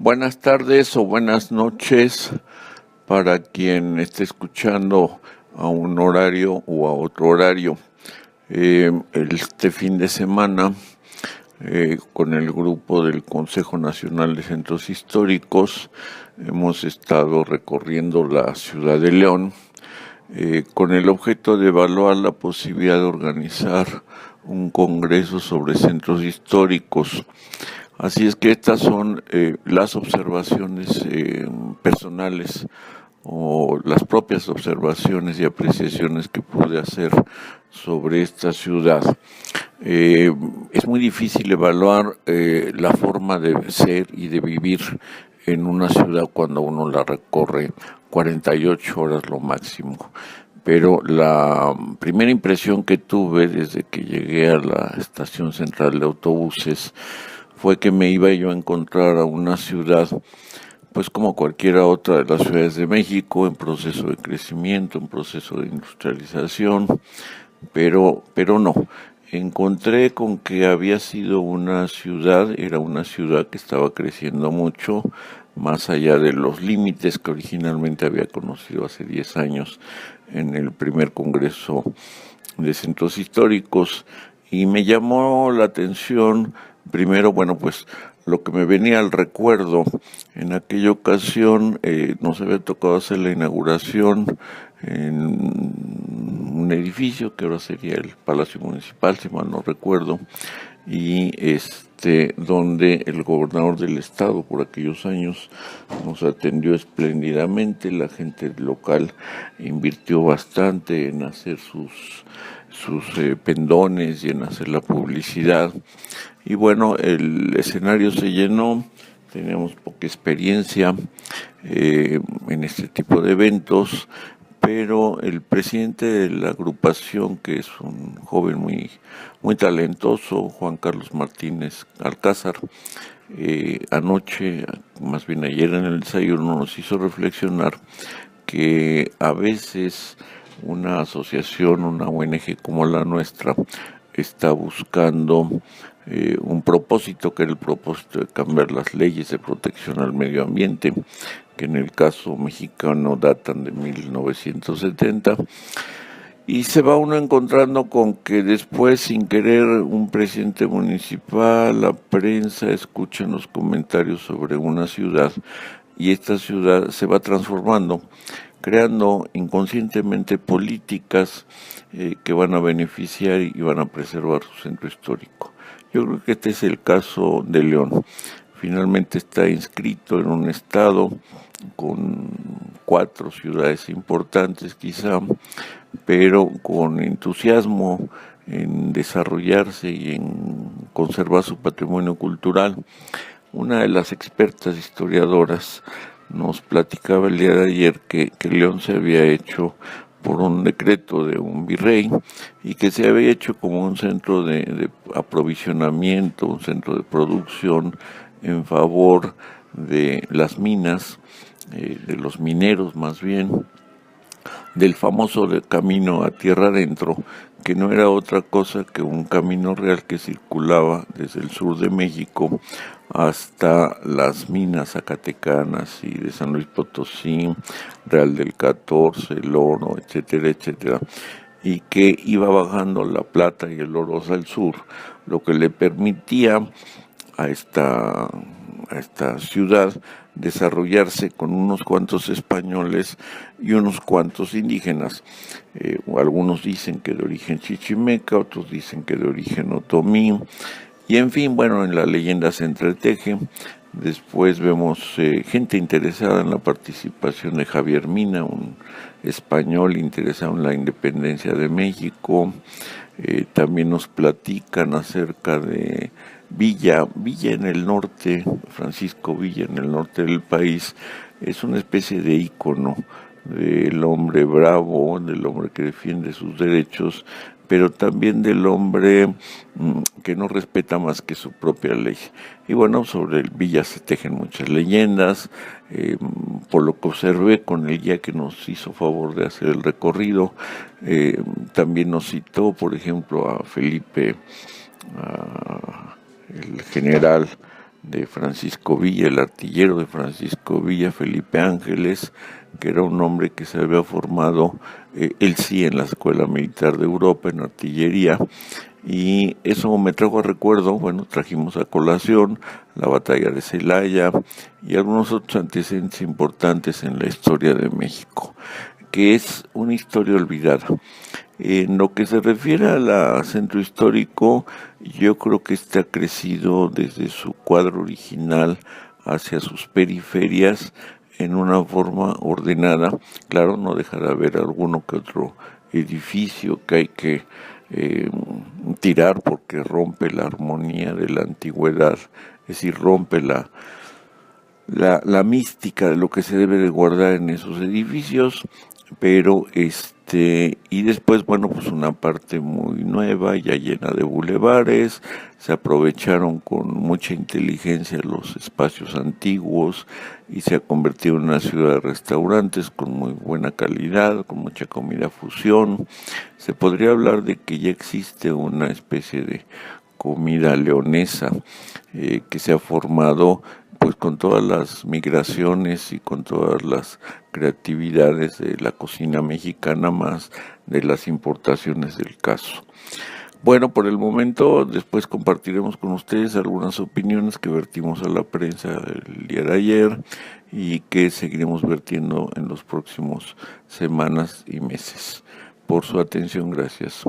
Buenas tardes o buenas noches para quien esté escuchando a un horario o a otro horario. Este fin de semana, con el grupo del Consejo Nacional de Centros Históricos, hemos estado recorriendo la ciudad de León, con el objeto de evaluar la posibilidad de organizar un congreso sobre centros históricos. Así es que estas son las observaciones personales o las propias observaciones y apreciaciones que pude hacer sobre esta ciudad. Es muy difícil evaluar la forma de ser y de vivir en una ciudad cuando uno la recorre 48 horas lo máximo. Pero la primera impresión que tuve desde que llegué a la estación central de autobuses fue que me iba yo a encontrar a una ciudad, pues como cualquiera otra de las ciudades de México, en proceso de crecimiento, en proceso de industrialización, pero no. Encontré con que había sido era una ciudad que estaba creciendo mucho, más allá de los límites que originalmente había conocido hace 10 años en el primer Congreso de Centros Históricos, y me llamó la atención primero, bueno, pues lo que me venía al recuerdo. En aquella ocasión nos había tocado hacer la inauguración en un edificio que ahora sería el Palacio Municipal, si mal no recuerdo, y donde el gobernador del estado por aquellos años nos atendió espléndidamente. La gente local invirtió bastante en hacer sus pendones y en hacer la publicidad. Y bueno, el escenario se llenó. Teníamos poca experiencia en este tipo de eventos, pero el presidente de la agrupación, que es un joven muy talentoso, Juan Carlos Martínez Alcázar, anoche, más bien ayer en el desayuno, nos hizo reflexionar que a veces una asociación, una ONG como la nuestra, está buscando un propósito, que era el propósito de cambiar las leyes de protección al medio ambiente, que en el caso mexicano datan de 1970, y se va uno encontrando con que después, sin querer, un presidente municipal, la prensa, escuchan los comentarios sobre una ciudad, y esta ciudad se va transformando, creando inconscientemente políticas que van a beneficiar y van a preservar su centro histórico. Yo creo que este es el caso de León. Finalmente está inscrito en un estado con 4 ciudades importantes quizá, pero con entusiasmo en desarrollarse y en conservar su patrimonio cultural. Una de las expertas historiadoras nos platicaba el día de ayer que León se había hecho por un decreto de un virrey y que se había hecho como un centro de aprovisionamiento, un centro de producción en favor de las minas, de los mineros más bien, del famoso camino a tierra adentro, que no era otra cosa que un camino real que circulaba desde el sur de México hasta las minas zacatecanas y de San Luis Potosí, Real del 14, El Oro, etcétera, etcétera, y que iba bajando la plata y el oro hacia el sur, lo que le permitía a esta ciudad desarrollarse con unos cuantos españoles y unos cuantos indígenas. Algunos dicen que de origen chichimeca, otros dicen que de origen otomí, y en fin, bueno, en la leyenda se entreteje. Después vemos gente interesada en la participación de Javier Mina, un español interesado en la independencia de México. También nos platican acerca de Villa en el norte, Francisco Villa en el norte del país. Es una especie de ícono del hombre bravo, del hombre que defiende sus derechos, pero también del hombre que no respeta más que su propia ley. Y bueno, sobre el Villa se tejen muchas leyendas. Por lo que observé con el guía que nos hizo favor de hacer el recorrido, también nos citó, por ejemplo, a Felipe, el general de Francisco Villa, el artillero de Francisco Villa, Felipe Ángeles, que era un hombre que se había formado, él sí, en la Escuela Militar de Europa, en artillería, y eso me trajo a recuerdo, bueno, trajimos a colación la batalla de Celaya y algunos otros antecedentes importantes en la historia de México, que es una historia olvidada. En lo que se refiere al centro histórico, yo creo que este ha crecido desde su cuadro original hacia sus periferias en una forma ordenada. Claro, no deja de haber alguno que otro edificio que hay que tirar porque rompe la armonía de la antigüedad, es decir, rompe la mística de lo que se debe de guardar en esos edificios, pero y después, bueno, pues una parte muy nueva, ya llena de bulevares, se aprovecharon con mucha inteligencia los espacios antiguos y se ha convertido en una ciudad de restaurantes con muy buena calidad, con mucha comida fusión. Se podría hablar de que ya existe una especie de comida leonesa que se ha formado pues con todas las migraciones y con todas las creatividades de la cocina mexicana, más de las importaciones del caso. Bueno, por el momento, después compartiremos con ustedes algunas opiniones que vertimos a la prensa el día de ayer y que seguiremos vertiendo en los próximos semanas y meses. Por su atención, gracias.